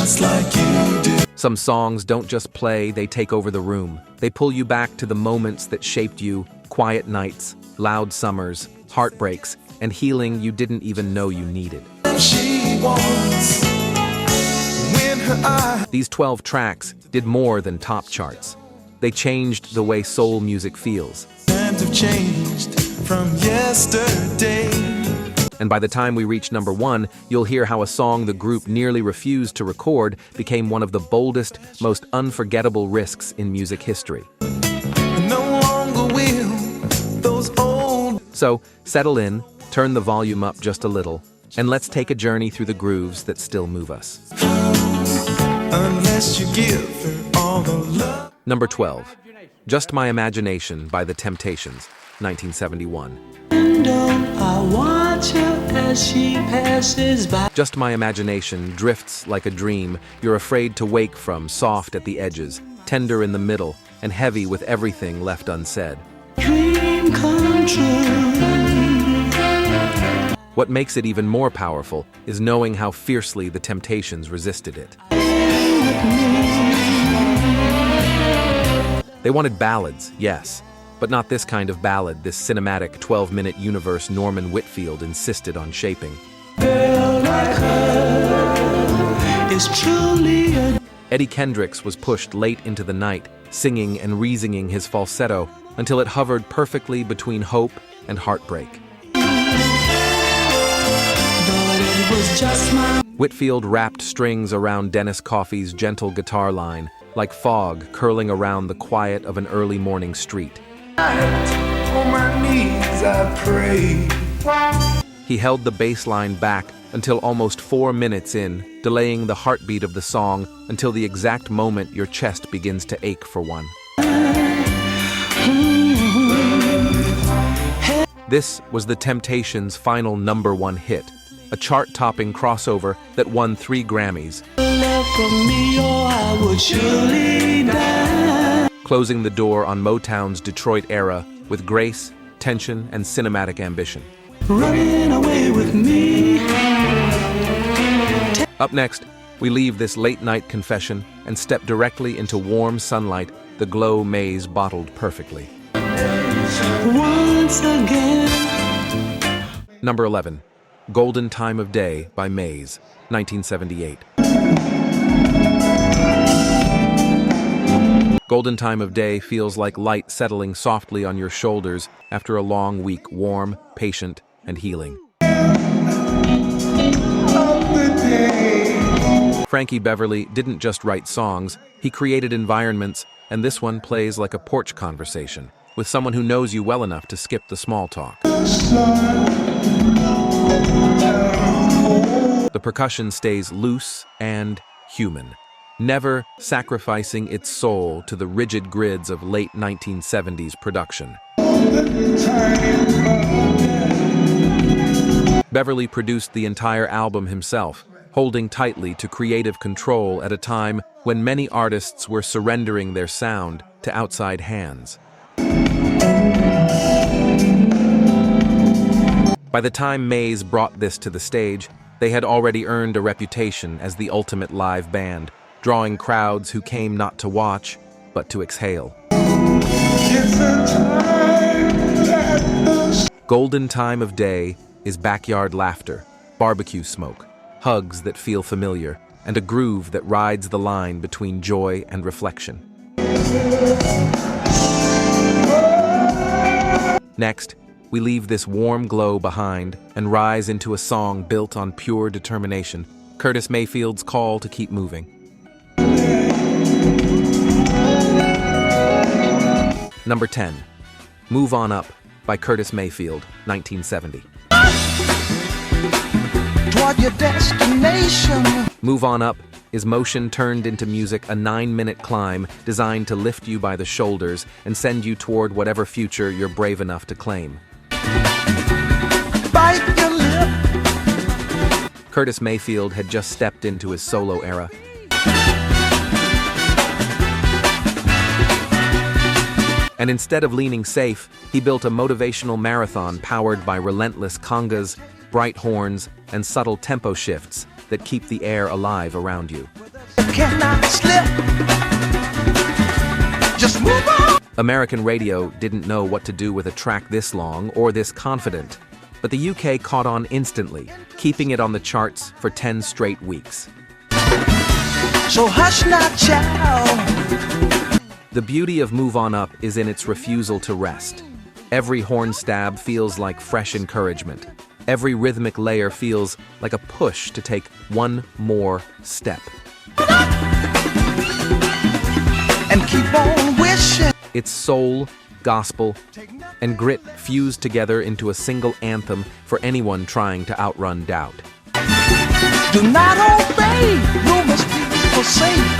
just like you do. Some songs don't just play, they take over the room. They pull you back to the moments that shaped you, quiet nights, loud summers, heartbreaks, and healing you didn't even know you needed. She wants when her eyes. These 12 tracks did more than top charts. They changed the way soul music feels. Times have changed from yesterday. And by the time we reach number 1, you'll hear how a song the group nearly refused to record became one of the boldest, most unforgettable risks in music history. No longer will those old. So, settle in, turn the volume up just a little, and let's take a journey through the grooves that still move us. Unless you give her all the love. Number 12, Just My Imagination by The Temptations, 1971. I watch her as she passes by. Just my imagination drifts like a dream you're afraid to wake from, soft at the edges, tender in the middle, and heavy with everything left unsaid. Dream come true. What makes it even more powerful is knowing how fiercely The Temptations resisted it. They wanted ballads, yes, but not this kind of ballad this cinematic 12-minute universe Norman Whitfield insisted on shaping. Girl like her is truly a. Eddie Kendricks was pushed late into the night, singing and re-singing his falsetto until it hovered perfectly between hope and heartbreak. But it was just my. Whitfield wrapped strings around Dennis Coffey's gentle guitar line, like fog curling around the quiet of an early morning street. On my knees I pray. He held the bass line back until almost 4 minutes in, delaying the heartbeat of the song until the exact moment your chest begins to ache for one. This was The Temptations' final number 1 hit, a chart-topping crossover that won 3 Grammys, Love from me, or I would surely die. closing the door on Motown's Detroit era with grace, tension, and cinematic ambition. Running away with me. Up next, we leave this late-night confession and step directly into warm sunlight, the glow Maze bottled perfectly. Once again. Number 11, Golden Time of Day by Maze, 1978. Golden Time of Day feels like light settling softly on your shoulders after a long week, warm, patient, and healing. Frankie Beverly didn't just write songs, he created environments, and this one plays like a porch conversation with someone who knows you well enough to skip the small talk. The percussion stays loose and human, never sacrificing its soul to the rigid grids of late 1970s production. Beverly produced the entire album himself, holding tightly to creative control at a time when many artists were surrendering their sound to outside hands. By the time Maze brought this to the stage, they had already earned a reputation as the ultimate live band, drawing crowds who came not to watch, but to exhale. Golden Time of Day is backyard laughter, barbecue smoke, hugs that feel familiar, and a groove that rides the line between joy and reflection. Next, we leave this warm glow behind and rise into a song built on pure determination, Curtis Mayfield's Call to Keep Moving. Number 10, Move On Up by Curtis Mayfield, 1970. Toward your destination. Move On Up is motion turned into music, a 9-minute climb designed to lift you by the shoulders and send you toward whatever future you're brave enough to claim. Bite your lip. Curtis Mayfield had just stepped into his solo era. And instead of leaning safe, he built a motivational marathon powered by relentless congas, bright horns, and subtle tempo shifts that keep the air alive around you. cannot slip. Just move on. American radio didn't know what to do with a track this long or this confident, but the UK caught on instantly, keeping it on the charts for 10 straight weeks. So hush not, child. The beauty of Move On Up is in its refusal to rest. Every horn stab feels like fresh encouragement. Every rhythmic layer feels like a push to take one more step. And keep on wishing. It's soul, gospel, and grit fused together into a single anthem for anyone trying to outrun doubt. Do not obey, rumors people say.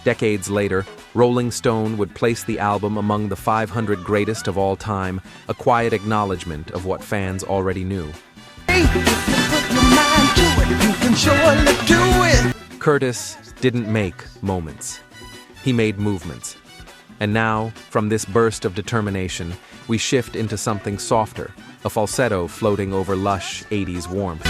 Decades later, Rolling Stone would place the album among the 500 greatest of all time, a quiet acknowledgement of what fans already knew. Hey, if you put your mind to it, you can surely do it. Curtis didn't make moments. He made movements. And now, from this burst of determination, we shift into something softer, a falsetto floating over lush 80s warmth.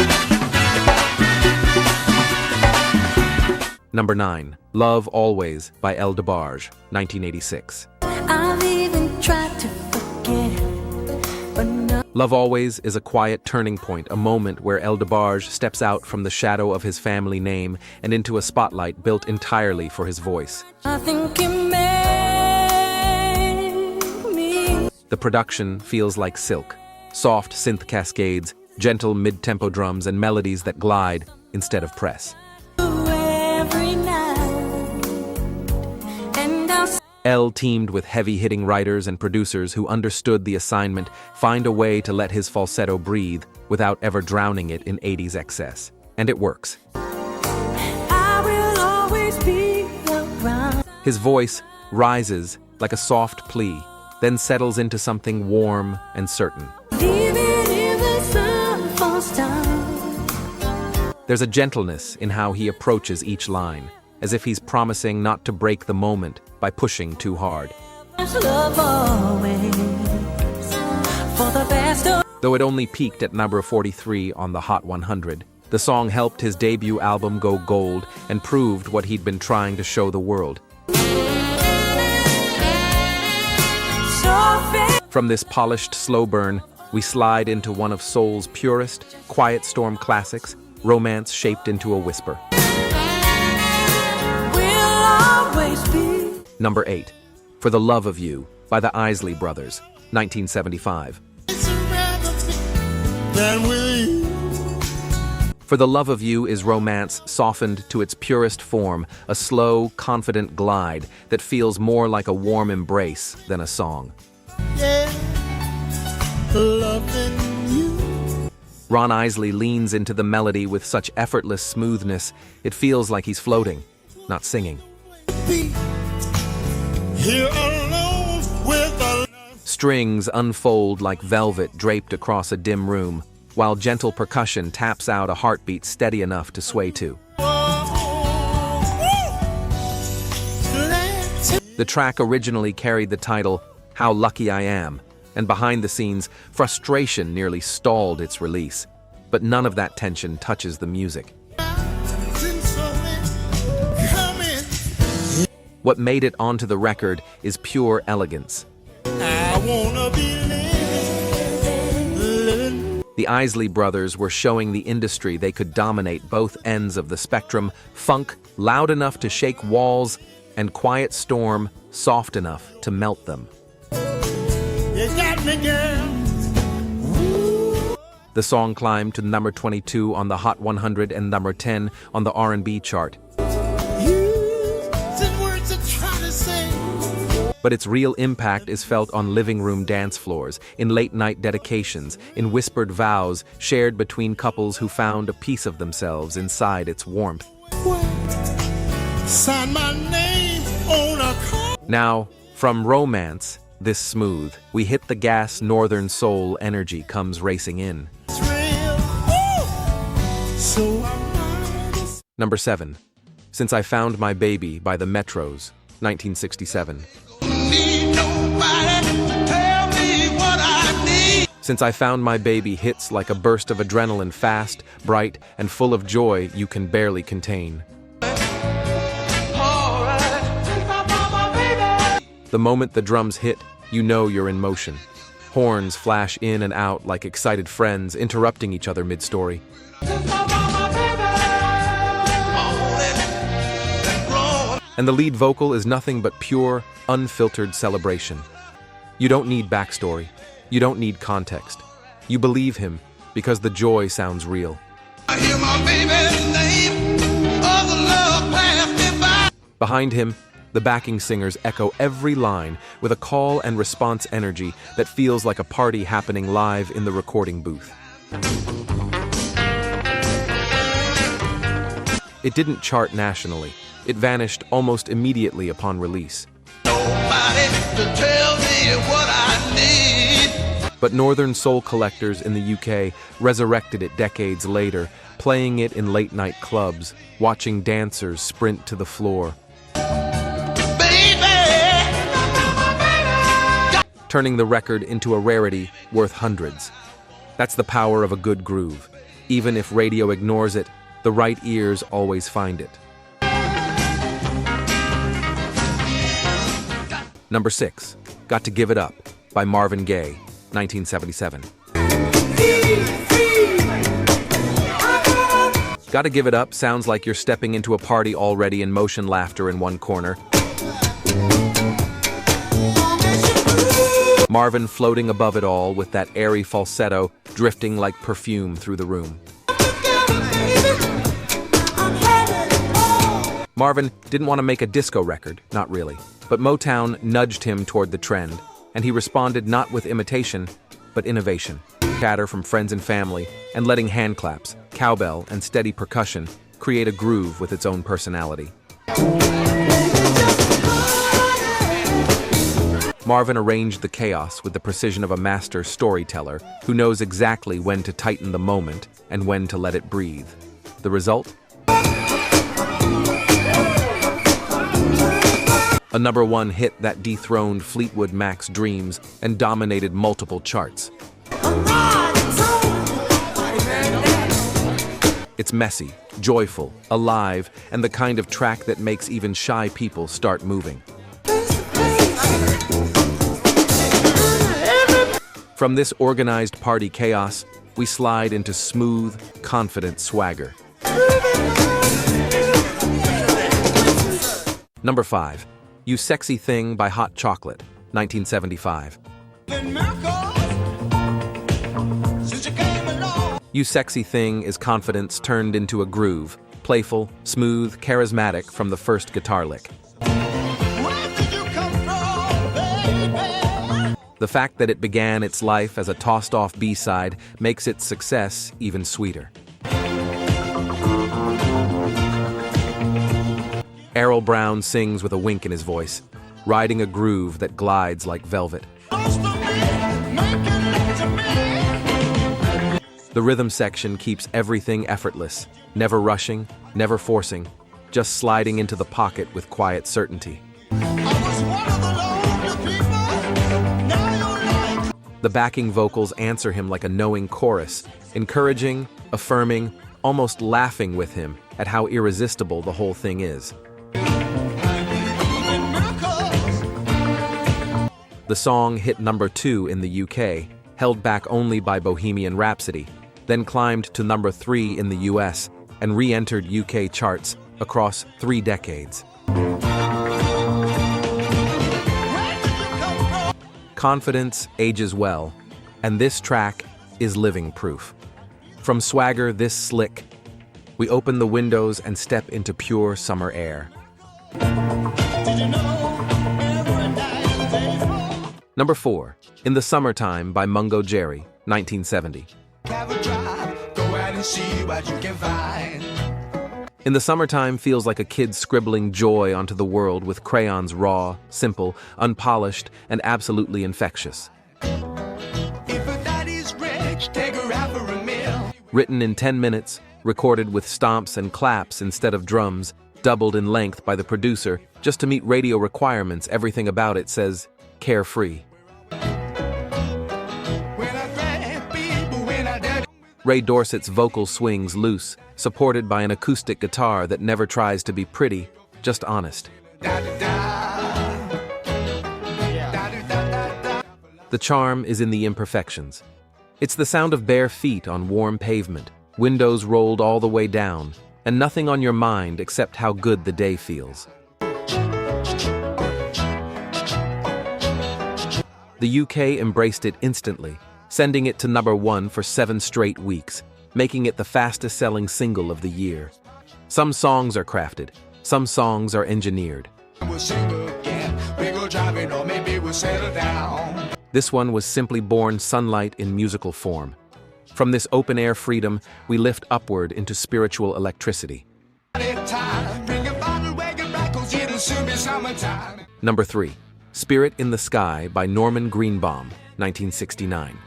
Number 9, Love Always by DeBarge, 1986. I've even tried to forget, but no. Love Always is a quiet turning point, a moment where DeBarge steps out from the shadow of his family name and into a spotlight built entirely for his voice. I think you made me. The production feels like silk, soft synth cascades, gentle mid-tempo drums, and melodies that glide instead of press. Every night, and I'll L teamed with heavy-hitting writers and producers who understood the assignment, find a way to let his falsetto breathe without ever drowning it in 80s excess. And it works. I will always be around. His voice rises like a soft plea, then settles into something warm and certain. Even if the sun falls down. There's a gentleness in how he approaches each line, as if he's promising not to break the moment by pushing too hard. Love always for the best of. Though it only peaked at number 43 on the Hot 100, the song helped his debut album go gold and proved what he'd been trying to show the world. From this polished slow burn, we slide into one of soul's purest, quiet storm classics, romance shaped into a whisper. We'll always be. Number 8, For the Love of You by the Isley Brothers, 1975. For the Love of You is romance softened to its purest form, a slow, confident glide that feels more like a warm embrace than a song. Ron Isley leans into the melody with such effortless smoothness, it feels like he's floating, not singing. Strings unfold like velvet draped across a dim room, while gentle percussion taps out a heartbeat steady enough to sway to. The track originally carried the title, How Lucky I Am, and behind the scenes, frustration nearly stalled its release. But none of that tension touches the music. What made it onto the record is pure elegance. The Isley Brothers were showing the industry they could dominate both ends of the spectrum, funk loud enough to shake walls, and quiet storm soft enough to melt them. You got me, girl. The song climbed to number 22 on the Hot 100 and number 10 on the R&B chart. But its real impact is felt on living room dance floors, in late-night dedications, in whispered vows shared between couples who found a piece of themselves inside its warmth. Sign my name on a card. Now, from romance, this smooth, we hit the gas northern soul energy comes racing in. Number 7, Since I Found My Baby by the Metros, 1967. Since I Found My Baby hits like a burst of adrenaline, fast, bright, and full of joy you can barely contain. The moment the drums hit, you know you're in motion. Horns flash in and out like excited friends, interrupting each other mid-story. And the lead vocal is nothing but pure, unfiltered celebration. You don't need backstory. You don't need context. You believe him because the joy sounds real. I hear my baby's name, all the love passed me by. Behind him, the backing singers echo every line with a call and response energy that feels like a party happening live in the recording booth. It didn't chart nationally. It vanished almost immediately upon release. Nobody to tell me what I need. But Northern soul collectors in the UK resurrected it decades later, playing it in late-night clubs, watching dancers sprint to the floor. Turning the record into a rarity worth hundreds. That's the power of a good groove. Even if radio ignores it, the right ears always find it. Number 6, Got to Give It Up by Marvin Gaye, 1977. Gotta Give It Up sounds like you're stepping into a party already in motion, laughter in one corner. Marvin floating above it all with that airy falsetto drifting like perfume through the room. Marvin didn't want to make a disco record, not really, but Motown nudged him toward the trend, and he responded not with imitation, but innovation. Chatter from friends and family, and letting hand claps, cowbell, and steady percussion create a groove with its own personality. Marvin arranged the chaos with the precision of a master storyteller who knows exactly when to tighten the moment and when to let it breathe. The result? A number 1 hit that dethroned Fleetwood Mac's dreams and dominated multiple charts. It's messy, joyful, alive, and the kind of track that makes even shy people start moving. From this organized party chaos, we slide into smooth, confident swagger. Number 5, You Sexy Thing by Hot Chocolate, 1975. You Sexy Thing is confidence turned into a groove, playful, smooth, charismatic from the first guitar lick. The fact that it began its life as a tossed-off B-side makes its success even sweeter. Errol Brown sings with a wink in his voice, riding a groove that glides like velvet. The rhythm section keeps everything effortless, never rushing, never forcing, just sliding into the pocket with quiet certainty. The backing vocals answer him like a knowing chorus, encouraging, affirming, almost laughing with him at how irresistible the whole thing is. The song hit number 2 in the UK, held back only by Bohemian Rhapsody, then climbed to number 3 in the US and re-entered UK charts across 3 decades. Confidence ages well, and this track is living proof. From swagger this slick, we open the windows and step into pure summer air. Number 4, In the Summertime by Mungo Jerry, 1970. In the Summertime feels like a kid scribbling joy onto the world with crayons raw, simple, unpolished, and absolutely infectious. Written in 10 minutes, recorded with stomps and claps instead of drums, doubled in length by the producer just to meet radio requirements, everything about it says, carefree. Ray Dorsett's vocal swings loose, supported by an acoustic guitar that never tries to be pretty, just honest. The charm is in the imperfections. It's the sound of bare feet on warm pavement, windows rolled all the way down, and nothing on your mind except how good the day feels. The UK embraced it instantly, sending it to #1 for 7 straight weeks, making it the fastest-selling single of the year. Some songs are crafted, some songs are engineered. This one was simply born sunlight in musical form. From this open-air freedom, we lift upward into spiritual electricity. Number 3. Spirit in the Sky by Norman Greenbaum, 1969.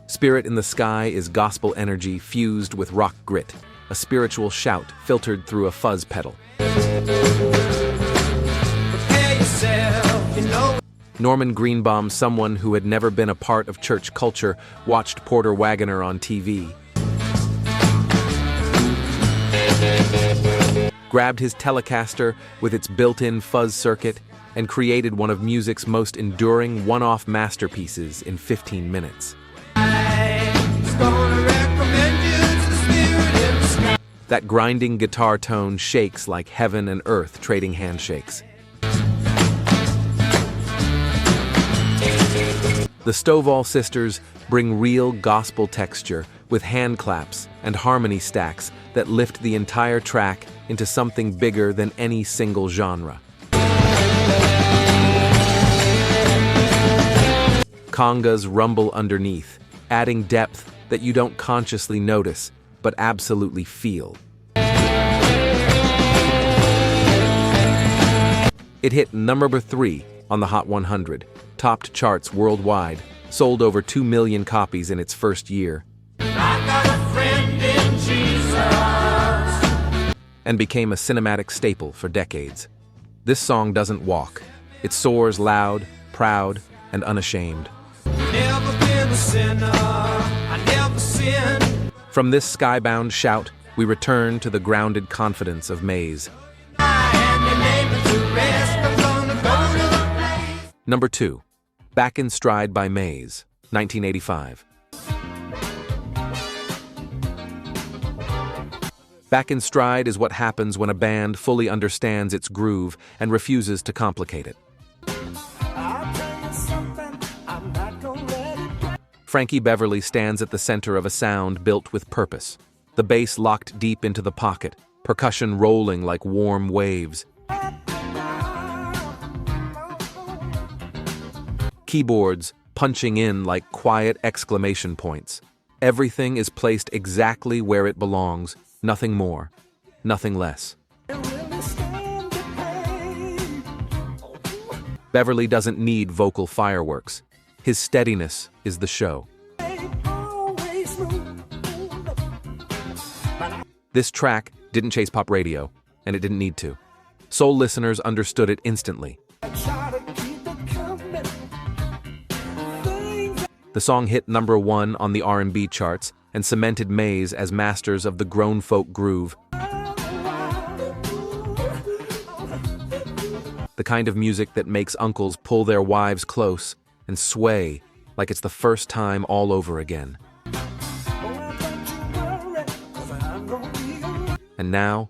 Spirit in the Sky is gospel energy fused with rock grit, a spiritual shout filtered through a fuzz pedal. Norman Greenbaum, someone who had never been a part of church culture, watched Porter Wagoner on TV, grabbed his Telecaster with its built-in fuzz circuit, and created one of music's most enduring one-off masterpieces in 15 minutes. That grinding guitar tone shakes like heaven and earth trading handshakes. The Stovall sisters bring real gospel texture with hand claps and harmony stacks that lift the entire track into something bigger than any single genre. Congas rumble underneath, adding depth that you don't consciously notice, but absolutely feel. It hit number 3 on the Hot 100, topped charts worldwide, sold over 2 million copies in its first year, and became a cinematic staple for decades. This song doesn't walk. It soars loud, proud, and unashamed. Never been a sinner, I never sinned. From this skybound shout, we return to the grounded confidence of Mays. Number 2. Back in Stride by Mays, 1985. Back in Stride is what happens when a band fully understands its groove and refuses to complicate it. Frankie Beverly stands at the center of a sound built with purpose. The bass locked deep into the pocket, percussion rolling like warm waves. Keyboards punching in like quiet exclamation points. Everything is placed exactly where it belongs, nothing more, nothing less. Beverly doesn't need vocal fireworks. His steadiness is the show. This track didn't chase pop radio, and it didn't need to. Soul listeners understood it instantly. The song hit number 1 on the R&B charts and cemented Mays as masters of the grown folk groove. The kind of music that makes uncles pull their wives close and sway like it's the first time all over again. And now,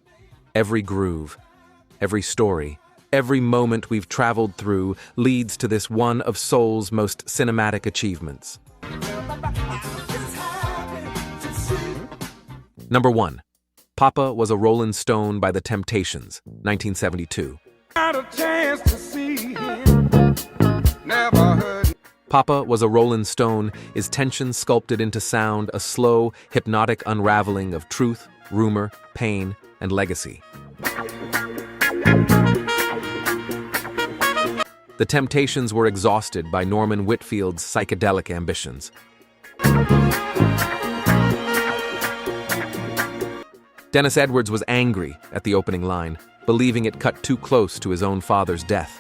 every groove, every story, every moment we've traveled through leads to this one of soul's most cinematic achievements. Number 1. Papa Was a Rollin Stone by The Temptations, 1972. Papa Was a Rollin Stone is tension sculpted into sound, a slow, hypnotic unraveling of truth, rumor, pain, and legacy. The Temptations were exhausted by Norman Whitfield's psychedelic ambitions. Dennis Edwards was angry at the opening line, believing it cut too close to his own father's death.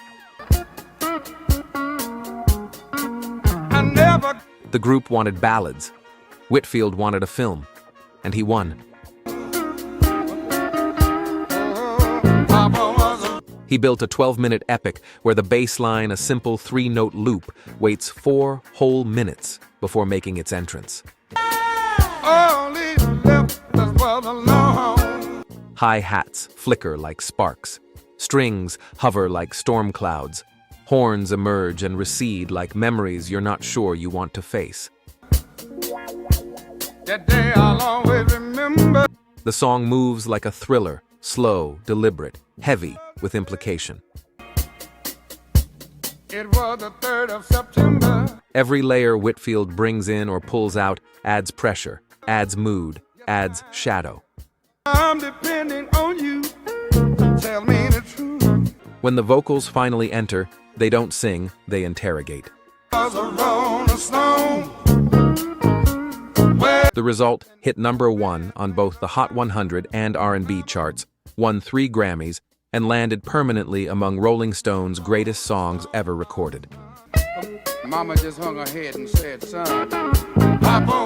The group wanted ballads. Whitfield wanted a film, and he won. He built a 12-minute epic where the bass line, a simple 3-note loop, waits 4 whole minutes before making its entrance. Hi-hats flicker like sparks. Strings hover like storm clouds. Horns emerge and recede like memories you're not sure you want to face. That day I'll always remember. The song moves like a thriller, slow, deliberate, heavy with implication. It was the 3rd of September. Every layer Whitfield brings in or pulls out adds pressure, adds mood, adds shadow. I'm depending on you. Tell me the truth. When the vocals finally enter, they don't sing, they interrogate. Was a Rollin Stone. The result hit #1 on both the Hot 100 and R&B charts, won 3 Grammys, and landed permanently among Rolling Stone's greatest songs ever recorded. Mama just hung her head and said, son, Papa